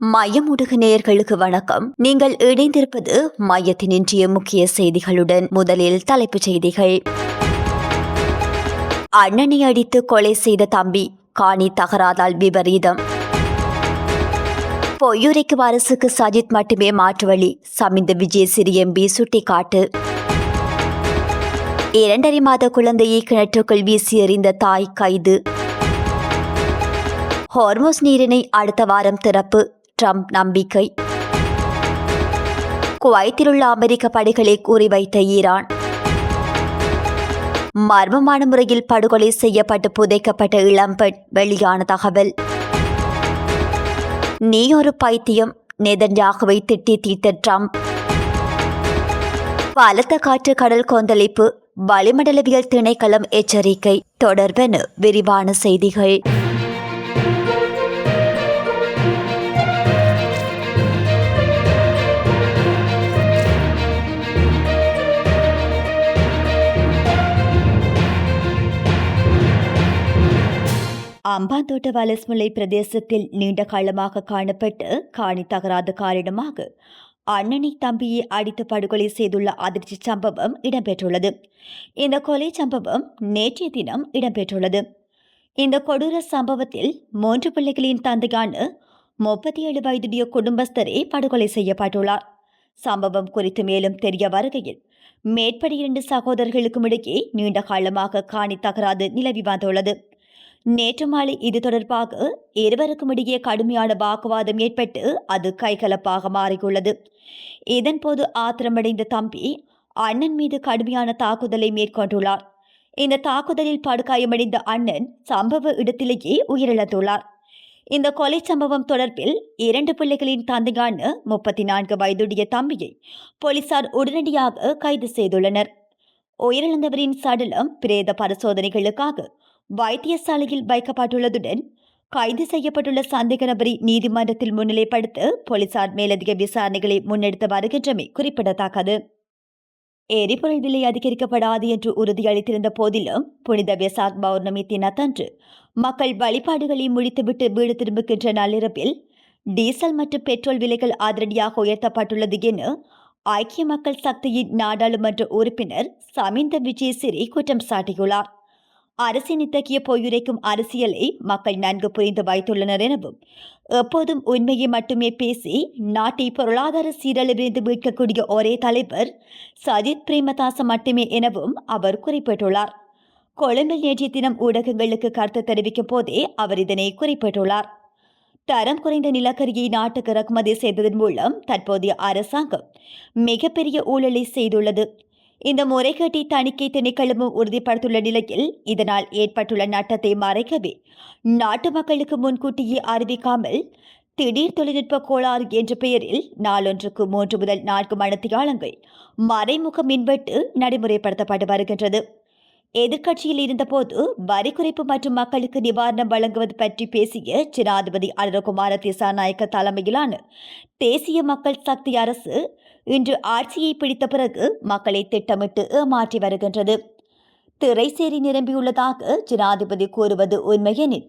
மையமுடுகு நேயர்களுக்கு வணக்கம். நீங்கள் இணைந்திருப்பது மையத்தின் இன்றைய முக்கிய செய்திகளுடன். முதலில் தலைப்புச் செய்திகள். அண்ணனை அடித்து கொலை செய்த தம்பி, காணி தகராதால் விபரீதம். பொய்யுரைக்கும் அரசுக்கு சஜித் மட்டுமே மாற்று வழி, சமிந்த விஜயசிறி எம்பி சுட்டிக்காட்டு. 2.5 மாத குழந்தையை கிணற்றுக்குள் வீசி எறிந்த தாய் கைது. ஹார்மோஸ் நீரிணை அடுத்த வாரம் திறப்பு, ட்ரம்ப் நம்பிக்கை. குவைத்திலுள்ள அமெரிக்க படைகளை குறிவைத்த ஈரான். மர்மமான முறையில் படுகொலை செய்யப்பட்டு புதைக்கப்பட்ட இளம்பெண் வெளியான தகவல். நீ ஒரு பைத்தியம், நெதன்யாகுவை திட்டி தீர்த்த ட்ரம்ப். பலத்த காற்று, கடல் கொந்தளிப்பு, வளிமண்டலவியல் திணைக்களம் எச்சரிக்கை. தொடர்பென விரிவான செய்திகள். அம்பாந்தோட்ட வலஸ்முல்லை பிரதேசத்தில் நீண்ட காலமாக காணப்பட்டு காணி தகராறு காரணமாக அண்ணனை தம்பியை அடித்து படுகொலை செய்துள்ள அதிர்ச்சி சம்பவம் இடம்பெற்றுள்ளது. இந்த கொலை சம்பவம் நேற்றைய தினம் இடம்பெற்றுள்ளது. இந்த கொடூர சம்பவத்தில் 3 பிள்ளைகளின் தந்தையான 37 வயதுடைய குடும்பஸ்தரே படுகொலை செய்யப்பட்டுள்ளார். சம்பவம் குறித்து மேலும் தெரிய வருகையில் மேற்படி 2 சகோதரர்களுக்கும் இடையே நீண்ட காலமாக காணி தகராறு நிலவி வந்துள்ளது. நேற்று மாலை இது தொடர்பாக இருவருக்கும் இடையே கடுமையான வாக்குவாதம் ஏற்பட்டு அது கைகலப்பாக மாறியுள்ளது. இதன்போது ஆத்திரமடைந்த தம்பி அண்ணன் மீது கடுமையான தாக்குதலை மேற்கொண்டுள்ளார். இந்த தாக்குதலில் படுகாயமடைந்த அண்ணன் சம்பவ இடத்திலேயே உயிரிழந்துள்ளார். இந்த கொலை சம்பவம் தொடர்பில் 2 பிள்ளைகளின் தந்தையான 34 வயதுடைய தம்பியை போலீசார் உடனடியாக கைது செய்துள்ளனர். உயிரிழந்தவரின் சடலம் பிரேத பரிசோதனைகளுக்காக வைத்தியசாலையில் வைக்கப்பட்டுள்ளதுடன் கைது செய்யப்பட்டுள்ள சந்தேக நபரை நீதிமன்றத்தில் முன்னிலைப்படுத்த போலீசார் மேலதிக விசாரணைகளை முன்னெடுத்து வருகின்றமை குறிப்பிடத்தக்கது. எரிபொருள் விலை அதிகரிக்கப்படாது என்று உறுதியளித்திருந்த போதிலும் புனித வெசாக் பௌர்ணமி தினத்தன்று மக்கள் வழிபாடுகளை முடித்துவிட்டு வீடு திரும்புகின்ற நள்ளிரவில் டீசல் மற்றும் பெட்ரோல் விலைகள் அதிரடியாக உயர்த்தப்பட்டுள்ளது என ஐக்கிய மக்கள் சக்தியின் நாடாளுமன்ற உறுப்பினர் சமிந்த விஜயசிறி குற்றம் சாட்டியுள்ளார். அரசின் இத்தகைய பொய்யுரைக்கும் அரசியலை மக்கள் நன்கு புரிந்து வைத்துள்ளனர் எனவும் எப்போதும் உண்மையை மட்டுமே பேசி நாட்டை பொருளாதார சீரழிவிலிருந்து மீட்கக்கூடிய ஒரே தலைவர் சஜித் பிரேமதாச மட்டுமே எனவும் அவர் குறிப்பிட்டுள்ளார். கொழும்பில் நேற்றைய தினம் ஊடகங்களுக்கு கருத்து தெரிவிக்கும் போதே அவர் இதனை குறிப்பிட்டுள்ளார். தரம் குறைந்த நிலக்கரியை நாட்டுக்கு இறக்குமதி செய்ததன் மூலம் தற்போதைய அரசாங்கம் மிகப்பெரிய ஊழலை செய்துள்ளது. இந்த முறைகேட்டை தணிக்கை திணைக்களமும் உறுதிப்படுத்தியுள்ள நிலையில் இதனால் ஏற்பட்டுள்ள நட்டத்தை மறைக்கவே நாட்டு மக்களுக்கு முன்கூட்டியே அறிவிக்காமல் திடீர் தொழில்நுட்ப கோளாறு என்ற பெயரில் நாளொன்றுக்கு 3 முதல் 4 மணித்தியாலங்கள் மறைமுக மின்வெட்டு நடைமுறைப்படுத்தப்பட்டு வருகின்றது. எதிர்க்கட்சியில் இருந்தபோது வரி குறைப்பு மற்றும் மக்களுக்கு நிவாரணம் வழங்குவது பற்றி பேசிய ஜனாதிபதி அனுரகுமார திசாநாயக்க தலைமையிலான தேசிய மக்கள் சக்தி அரசு இன்று ஆட்சியை பிடித்த பிறகு மக்களை திட்டமிட்டு ஏமாற்றி வருகின்றது. திரைசேரி நிரம்பியுள்ளதாக ஜனாதிபதி கூறுவது உண்மையெனில்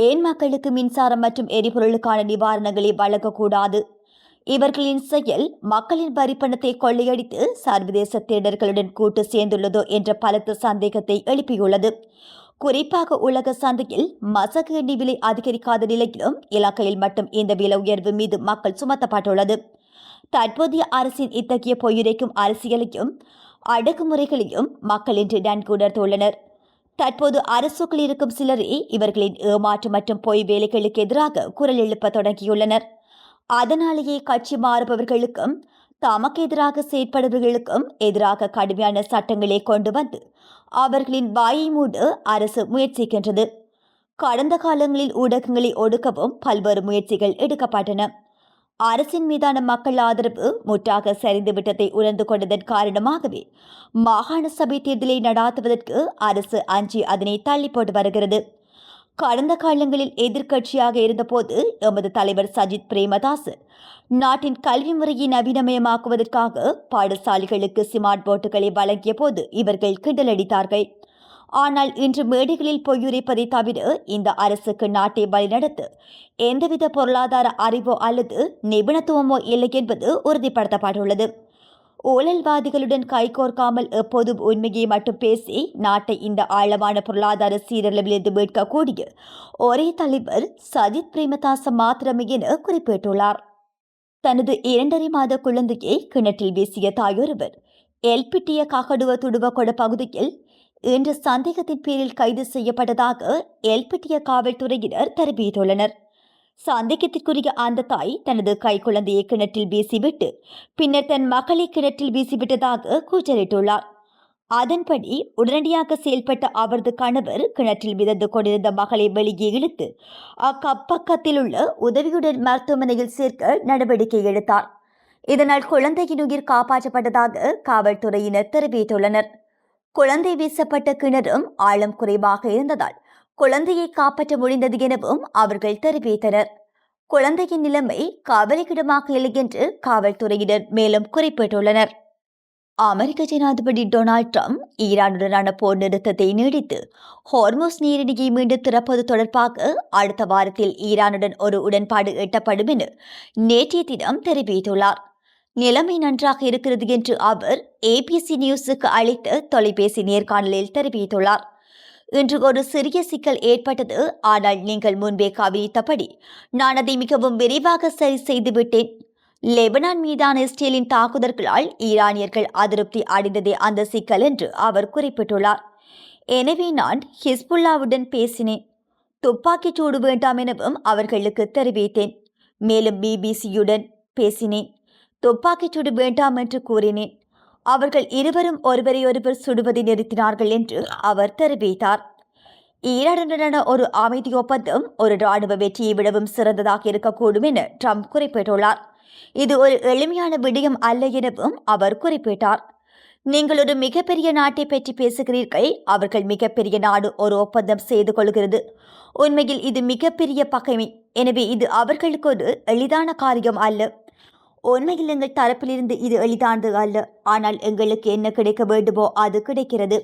ஏன் மக்களுக்கு மின்சாரம் மற்றும் எரிபொருளுக்கான நிவாரணங்களை வழங்கக்கூடாது? இவர்களின் செயல் மக்களின் வரிப்பணத்தை கொள்ளையடித்து சர்வதேச தேடர்களுடன் கூட்டு சேர்ந்துள்ளதோ என்ற பலத்த சந்தேகத்தை எழுப்பியுள்ளது. குறிப்பாக உலக சந்தையில் மசகு எண்ணெய் விலை அதிகரிக்காத நிலையிலும் இலங்கையில் மட்டும் இந்த விலை உயர்வு மீது மக்கள் சுமத்தப்பட்டுள்ளது. தற்போதைய அரசின் இத்தகைய பொய்யுரைக்கும் அரசியலையும் அடக்குமுறைகளையும் மக்கள் இன்று நன்கு உணர்ந்துள்ளனர். தற்போது அரசுக்குள் இருக்கும் சிலரே இவர்களின் ஏமாற்று மற்றும் பொய் வேலைகளுக்கு எதிராக குரல் எழுப்ப தொடங்கியுள்ளனர். அதனாலேயே கட்சி மாறுபவர்களுக்கும் தமக்கு எதிராக செயற்படுபவர்களுக்கும் எதிராக கடுமையான சட்டங்களை கொண்டு வந்து அவர்களின் வாயை மூட அரசு முயற்சிக்கின்றது. கடந்த காலங்களில் ஊடகங்களை ஒடுக்கவும் பல்வேறு முயற்சிகள் எடுக்கப்பட்டன. அரசின் மீதான மக்கள் ஆதரவு முற்றாக சரிந்துவிட்டதை உணர்ந்து கொண்டதன் காரணமாகவே மாகாண சபை தேர்தலை நடாத்துவதற்கு அரசு அஞ்சி அதனை தள்ளி போட்டு வருகிறது. கடந்த காலங்களில் எதிர்க்கட்சியாக இருந்தபோது எமது தலைவர் சஜித் பிரேமதாஸ் நாட்டின் கல்வி முறையை நவீனமயமாக்குவதற்காக பாடசாலைகளுக்கு ஸ்மார்ட் போர்டுகளை வழங்கிய போது இவர்கள் கிண்டலடித்தார்கள். ஆனால் இன்று மேடைகளில் பொய்யுரைப்பதை தவிர இந்த அரசுக்கு நாட்டை வழிநடத்த எந்தவித பொருளாதார அறிவோ அல்லது நிபுணத்துவமோ இல்லை என்பது உறுதிப்படுத்தப்பட்டுள்ளது. ஊழல்வாதிகளுடன் கைகோர்க்காமல் எப்போதும் உண்மையை மட்டும் பேசி நாட்டை இந்த ஆழமான பொருளாதார சீரழிவிலிருந்து மீட்கக்கூடிய ஒரே தலைவர் சஜித் பிரேமதாச மாத்திரமே என குறிப்பிட்டுள்ளார். தனது 2.5 மாத குழந்தையை கிணற்றில் வீசிய தாயொருவர் எல்பிட்டிய ககடுவ துடுவகொட பகுதியில் இன்று சந்தேகத்தின் பேரில் கைது செய்யப்பட்டதாக எல்பிட்டிய காவல்துறையினர் தெரிவித்துள்ளனர். சந்தேகத்திற்குரிய அந்த தாய் தனது கைக்குழந்தையை கிணற்றில் வீசிவிட்டு பின்னர் தன் மகளை கிணற்றில் வீசிவிட்டதாக கூச்சலிட்டுள்ளார். அதன்படி உடனடியாக செயல்பட்ட அவரது கணவர் கிணற்றில் மிதந்து கொண்டிருந்த மகளை வெளியே இழுத்து அக்கப்பக்கத்தில் உள்ள உதவியுடன் மருத்துவமனையில் சேர்க்க நடவடிக்கை எடுத்தார். இதனால் குழந்தையின் உயிர் காப்பாற்றப்பட்டதாக காவல்துறையினர் தெரிவித்துள்ளனர். குழந்தை வீசப்பட்ட கிணறும் ஆழம் குறைவாக இருந்ததால் குழந்தையை காப்பாற்ற முடிந்தது எனவும் அவர்கள் தெரிவித்தனர். குழந்தையின் நிலைமை கவலைக்கிடமாக இல்லை என்று காவல்துறையினர் மேலும் குறிப்பிட்டுள்ளனர். அமெரிக்க ஜனாதிபதி டொனால்ட் ட்ரம்ப் ஈரானுடனான போர் நிறுத்தத்தை நீடித்து ஹோர்முஸ் நீரிணையை மீண்டும் திறப்பது தொடர்பாக அடுத்த வாரத்தில் ஈரானுடன் ஒரு உடன்பாடு எட்டப்படும் என நேற்றைய தினம் தெரிவித்துள்ளார். நிலைமை நன்றாக இருக்கிறது என்று அவர் ஏபிசி நியூஸுக்கு அளித்த தொலைபேசி நேர்காணலில் தெரிவித்துள்ளார். இன்று ஒரு சிறிய சிக்கல் ஏற்பட்டது, ஆனால் நீங்கள் முன்பே கவனித்தபடி நான் அதை மிகவும் விரைவாக சரி செய்துவிட்டேன். லெபனான் மீதான இஸ்ரேலின் தாக்குதல்களால் ஈரானியர்கள் அதிருப்தி அடைந்ததே அந்த சிக்கல் என்று அவர் குறிப்பிட்டுள்ளார். எனவே நான் ஹிஸ்புல்லாவுடன் பேசினேன். துப்பாக்கிச் சூடு வேண்டாம் எனவும் அவர்களுக்கு தெரிவித்தேன். மேலும் பிபிசியுடன் பேசினேன். துப்பாக்கிச் சூடு வேண்டாம் என்று கூறினேன். அவர்கள் இருவரும் ஒருவரையொருவர் சுடுவதை நிறுத்தினார்கள் என்று அவர் தெரிவித்தார். ஈரானுடனான ஒரு அமைதி ஒப்பந்தம் ஒரு இராணுவ வெற்றியை விடவும் சிறந்ததாக இருக்கக்கூடும் என ட்ரம்ப் குறிப்பிட்டுள்ளார். இது ஒரு எளிமையான விடயம் அல்ல எனவும் அவர் குறிப்பிட்டார். நீங்கள் ஒரு மிகப்பெரிய நாட்டை பற்றி பேசுகிறீர்கள். அவர்கள் மிகப்பெரிய நாடு ஒரு ஒப்பந்தம் செய்து கொள்கிறது. உண்மையில் இது மிகப்பெரிய பகைமை. எனவே இது அவர்களுக்கு ஒரு எளிதான காரியம் அல்ல. உண்மையில் எங்கள் தரப்பிலிருந்து இது எளிதானது அல்ல. ஆனால் எங்களுக்கு என்ன கிடைக்க வேண்டுமோ அது கிடைக்கிறது.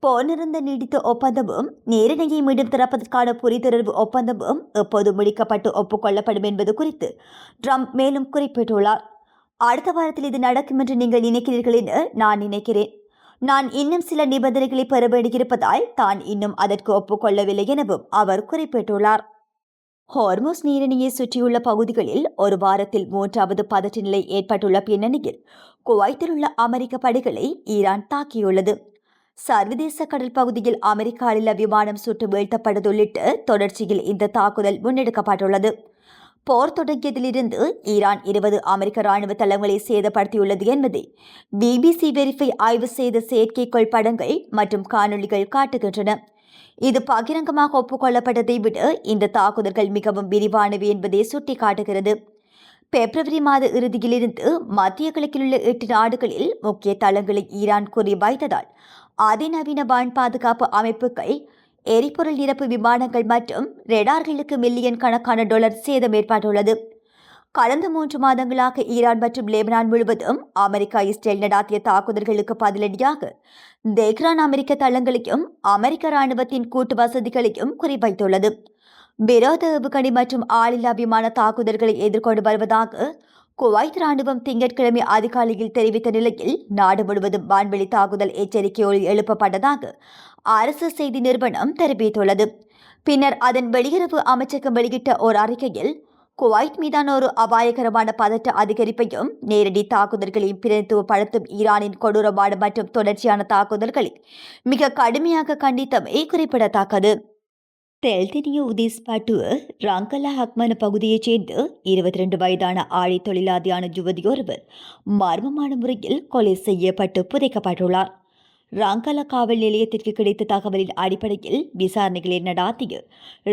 போர் நிறுத்த நீடித்த ஒப்பந்தமும் நீரிணையை மீண்டும் திறப்பதற்கான புரிந்துணர்வு ஒப்பந்தமும் எப்போது முடிக்கப்பட்டு ஒப்புக்கொள்ளப்படும் என்பது குறித்து ட்ரம்ப் மேலும் குறிப்பிட்டுள்ளார். அடுத்த வாரத்தில் இது நடக்கும் என்று நீங்கள் நினைக்கிறீர்கள் என நான் நினைக்கிறேன். நான் இன்னும் சில நிபந்தனைகளை பெற வேண்டியிருப்பதால் தான் இன்னும் அதற்கு ஒப்புக்கொள்ளவில்லை எனவும் அவர் குறிப்பிட்டுள்ளார். ஹோர்முஸ் நீரிணையை சுற்றியுள்ள பகுதிகளில் ஒரு வாரத்தில் 3வது பதற்ற நிலை ஏற்பட்டுள்ள பின்னணியில் குவைத்தில் உள்ள அமெரிக்க படைகளை ஈரான் தாக்கியுள்ளது. சர்வதேச கடல் பகுதியில் அமெரிக்க அணில விமானம் சுட்டு வீழ்த்தப்பட்டது உள்ளிட்ட தொடர்ச்சியில் இந்த தாக்குதல் முன்னெடுக்கப்பட்டுள்ளது. போர் தொடங்கியதிலிருந்து ஈரான் 20 அமெரிக்க ராணுவ தளங்களை சேதப்படுத்தியுள்ளது என்பதை பிபிசி வெரிஃபை ஆய்வு செய்த செயற்கைக்கோள் படங்கள் மற்றும் காணொலிகள் காட்டுகின்றன. இது பகிரங்கமாக ஒப்புக்கொள்ளப்பட்டதை விட இந்த தாக்குதல்கள் மிகவும் விரிவானவை என்பதை சுட்டிக்காட்டுகிறது. பிப்ரவரி மாத இறுதியிலிருந்து மத்திய கிழக்கில் உள்ள 8 நாடுகளில் முக்கிய தளங்களை ஈரான் குறிவைத்ததால் அதிநவீன வான் பாதுகாப்பு அமைப்புகள், எரிபொருள் நிரப்பு விமானங்கள் மற்றும் ரேடார்களுக்கு மில்லியன் கணக்கான டாலர் சேதம் ஏற்பட்டுள்ளது. கடந்த 3 மாதங்களாக ஈரான் மற்றும் லெபனான் முழுவதும் அமெரிக்கா இஸ்ரேல் நடாத்திய தாக்குதல்களுக்கு பதிலடியாக தெஹ்ரான் அமெரிக்க தளங்களையும் அமெரிக்க ராணுவத்தின் கூட்டு வசதிகளையும் குறிவைத்துள்ளது. விரோத ஏவுகணை மற்றும் ஆளில்லா விமான தாக்குதல்களை எதிர்கொண்டு வருவதாக குவைத் ராணுவம் திங்கட்கிழமை அதிகாலையில் தெரிவித்த நிலையில் நாடு முழுவதும் வான்வெளி தாக்குதல் எச்சரிக்கை ஒலி எழுப்பப்பட்டதாக அரசு செய்தி நிறுவனம் தெரிவித்துள்ளது. பின்னர் அதன் வெளியுறவு அமைச்சகம் வெளியிட்ட ஒரு அறிக்கையில் குவைத் மீதான ஒரு அபாயகரமான பதட்ட அதிகரிப்பையும் நேரடி தாக்குதல்களையும் பிரதித்துவப்படுத்தும் ஈரானின் கொடூரமான மற்றும் தொடர்ச்சியான தாக்குதல்களை மிக கடுமையாக கண்டித்தமை குறிப்பிடத்தக்கது. தெல்தினிய உதீஸ் பட்டுவ ரங்கலா ஹக்மன பகுதியைச் சேர்ந்த 22 வயதான ஆழி தொழிலாதியான யுவதியொருவர் மர்மமான முறையில் கொலை செய்யப்பட்டு புதைக்கப்பட்டுள்ளார். ரங்கல காவல் நிலையத்திற்கு கிடைத்த தகவலின் அடிப்படையில் விசாரணைகளை நடாத்திய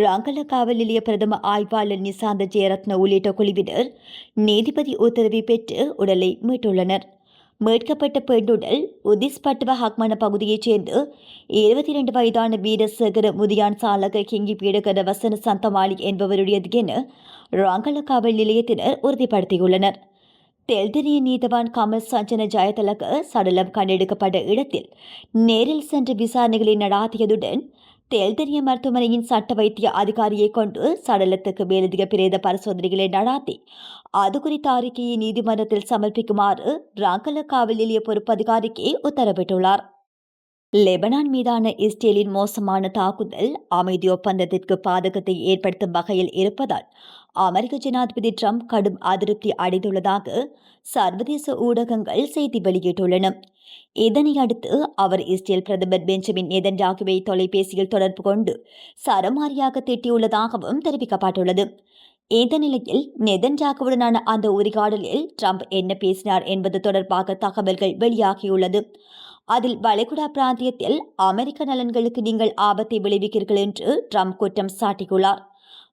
ரங்கல காவல் நிலைய பிரதம ஆய்வாளர் நிசாந்த ஜெயரத்ன உள்ளிட்ட குழுவினர் நீதிபதி உத்தரவை பெற்று உடலை மீட்டுள்ளனர். மீட்கப்பட்ட பெண்ணுடல் உதிஸ் பட்டுவ ஹக்மன பகுதியைச் சேர்ந்து 22 வயதான வீரசேகர முதியான் சாலக கிங்கி பீடகர வசன சந்தமாளி என்பவருடையது என ரங்கல காவல் நிலையத்தினர் உறுதிப்படுத்தியுள்ளனர். தெல்தெனிய நீதவான் கமல் சஞ்சன ஜெயதிலக சடலம் கண்டெடுக்கப்பட்ட இடத்தில் நேரில் சென்று விசாரணைகளை நடாத்தியதுடன் தெல்தெனிய மருத்துவமனையின் சட்ட வைத்திய அதிகாரியை கொண்டு சடலத்துக்கு மேலதிக பிரேத பரிசோதனைகளை நடாத்தி அது குறித்த அறிக்கையை நீதிமன்றத்தில் சமர்ப்பிக்குமாறு ராங்கல காவல் நிலைய பொறுப்பு அதிகாரிக்கு உத்தரவிட்டுள்ளார். லெபனான் மீதான இஸ்ரேலின் மோசமான தாக்குதல் அமைதி ஒப்பந்தத்திற்கு பாதகத்தை ஏற்படுத்தும் வகையில் இருப்பதால் அமெரிக்க ஜனாதிபதி டிரம்ப் கடும் அதிருப்தி அடைந்துள்ளதாக சர்வதேச ஊடகங்கள் செய்தி வெளியிட்டுள்ளன. இதனை அடுத்து அவர் இஸ்ரேல் பிரதமர் பெஞ்சமின் நெதன்யாகுவை தொலைபேசியில் தொடர்பு கொண்டு சரமாரியாக திட்டியுள்ளதாகவும் தெரிவிக்கப்பட்டுள்ளது. இந்த நிலையில் நெதன்யாகுவுடனான அந்த உரையாடலில் டிரம்ப் என்ன பேசினார் என்பது தொடர்பாக தகவல்கள் வெளியாகியுள்ளது. அதில் வளைகுடா பிராந்தியத்தில் அமெரிக்க நலன்களுக்கு நீங்கள் ஆபத்தை விளைவிக்கிறீர்கள் என்று டிரம்ப் குற்றம் சாட்டியுள்ளார்.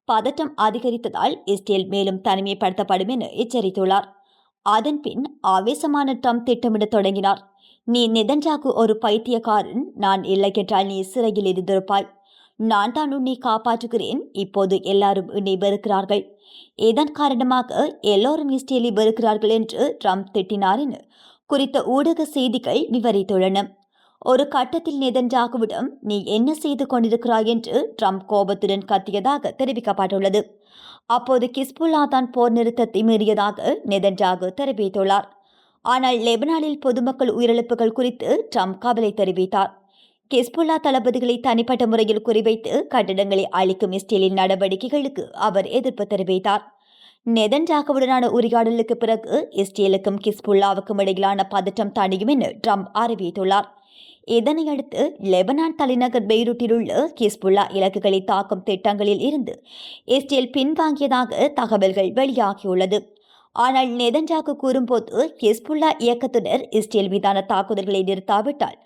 பதட்டம் அதிகரித்ததால் இஸ்ரேல் மேலும் தனிமைப்படுத்தப்படும் என எச்சரித்துள்ளார். அதன்பின் ஆவேசமான டிரம்ப் திட்டமிட தொடங்கினார். நீ நெதன்யாகு ஒரு பைத்தியக்காரன், நான் இல்லை என்றால் நீ சிறையில் இருந்திருப்பாய். நான் தான் உன்னை காப்பாற்றுகிறேன். இப்போது எல்லாரும் என்னை வெறுக்கிறார்கள். இதன் காரணமாக எல்லோரும் இஸ்ரேலை வெறுக்கிறார்கள் என்று டிரம்ப் திட்டினார் என குறித்த ஊடக செய்திகள் விவரித்துள்ளன. ஒரு கட்டத்தில் நெதன்யாகுவிடம் நீ என்ன செய்து கொண்டிருக்கிறாய் என்று டிரம்ப் கோபத்துடன் கத்தியதாக தெரிவிக்கப்பட்டுள்ளது. அப்போது கிஸ்புல்லா தான் போர் நிறுத்தத்தை மீறியதாக நெதன்யாகு தெரிவித்துள்ளார். ஆனால் லெபனானில் பொதுமக்கள் உயிரிழப்புகள் குறித்து டிரம்ப் கவலை தெரிவித்தார். கிஸ்புல்லா தளபதிகளை தனிப்பட்ட முறையில் குறிவைத்து கட்டிடங்களை அழிக்கும் இஸ்ரேலின் நடவடிக்கைகளுக்கு அவர் எதிர்ப்பு தெரிவித்தார். நெதன்யாகுவுடனான உரையாடலுக்கு பிறகு இஸ்ரேலுக்கும் கிஸ்புல்லாவுக்கும் இடையிலான பதற்றம் தணியும் என டிரம்ப் அறிவித்துள்ளார். இதனையடுத்து லெபனான் தலைநகர் பெய்ரூட்டில் உள்ள கிஸ்புல்லா இலக்குகளை தாக்கும் திட்டங்களில் இருந்து இஸ்ரேல் பின்வாங்கியதாக தகவல்கள் வெளியாகியுள்ளது. ஆனால் நெதன்யாகு கூறும்போது ஹிஸ்புல்லா இயக்கத்தினர் இஸ்ரேல் மீதான தாக்குதல்களை நிறுத்தாவிட்டால்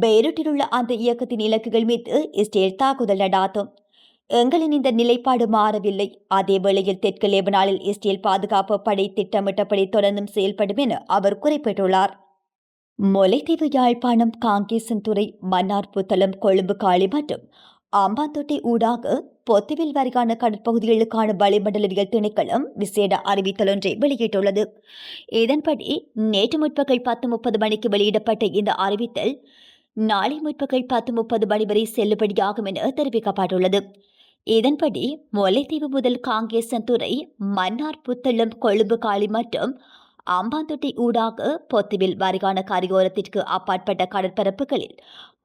பெய்ரூட்டில் உள்ள அந்த இயக்கத்தின் இலக்குகள் மீது இஸ்ரேல் தாக்குதல் நடாத்தும். எங்களின் இந்த நிலைப்பாடு மாறவில்லை. அதே வேளையில் தெற்கு லெபனானில் இஸ்ரேல் பாதுகாப்பு படை திட்டமிட்டபடி தொடர்ந்தும் செயல்படும் என அவர் குறிப்பிட்டுள்ளார். முல்லைத்தீவு, யாழ்ப்பாணம், காங்கேசன்துறை, மன்னார், புத்தளம், கொழும்பு, காலி மற்றும் அம்பாந்தோட்டை ஊடாக பொத்துவில் வரைக்கான கடற்பகுதிகளுக்கான வளிமண்டலவியல் திணைக்களம் விசேட அறிவித்தல் ஒன்றை வெளியிட்டுள்ளது. இதன்படி நேற்று முற்பகல் 10:30 மணிக்கு வெளியிடப்பட்ட இந்த அறிவித்தல் நாளை முற்பகல் 10:30 மணி வரை செல்லுபடியாகும் என தெரிவிக்கப்பட்டுள்ளது. இதன்படி முல்லைத்தீவு முதல் காங்கேசன்துறை, மன்னார், புத்தளம், கொழும்பு, காலி மற்றும் அம்பாந்தோட்டை ஊடாக பொத்துவில் வரைகான கரையோரத்திற்கு அப்பாற்பட்ட கடற்பரப்புகளில்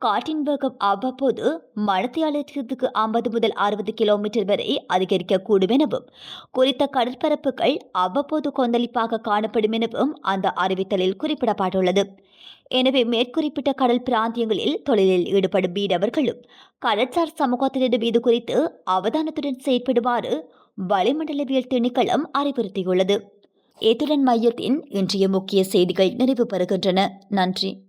காற்றின் வேகம் அவ்வப்போது மணித்தியாலத்திற்கு 50 முதல் 60 கிலோமீட்டர் வரை அதிகரிக்கக்கூடும் எனவும் குறித்த கடற்பரப்புகள் அவ்வப்போது கொந்தளிப்பாக காணப்படும் எனவும் அந்த அறிவித்தலில் குறிப்பிடப்பட்டுள்ளது. எனவே மேற்குறிப்பிட்ட கடல் பிராந்தியங்களில் தொழிலில் ஈடுபடும் மீனவர்களும் கடற்சார் சமூகத்தினரும் இது குறித்து அவதானத்துடன் செயற்படுமாறு வளிமண்டலவியல் திணைக்களம் அறிவுறுத்தியுள்ளது. இத்துடன் மையத்தின் இன்றைய முக்கிய செய்திகள் நிறைவு பெறுகின்றன. நன்றி.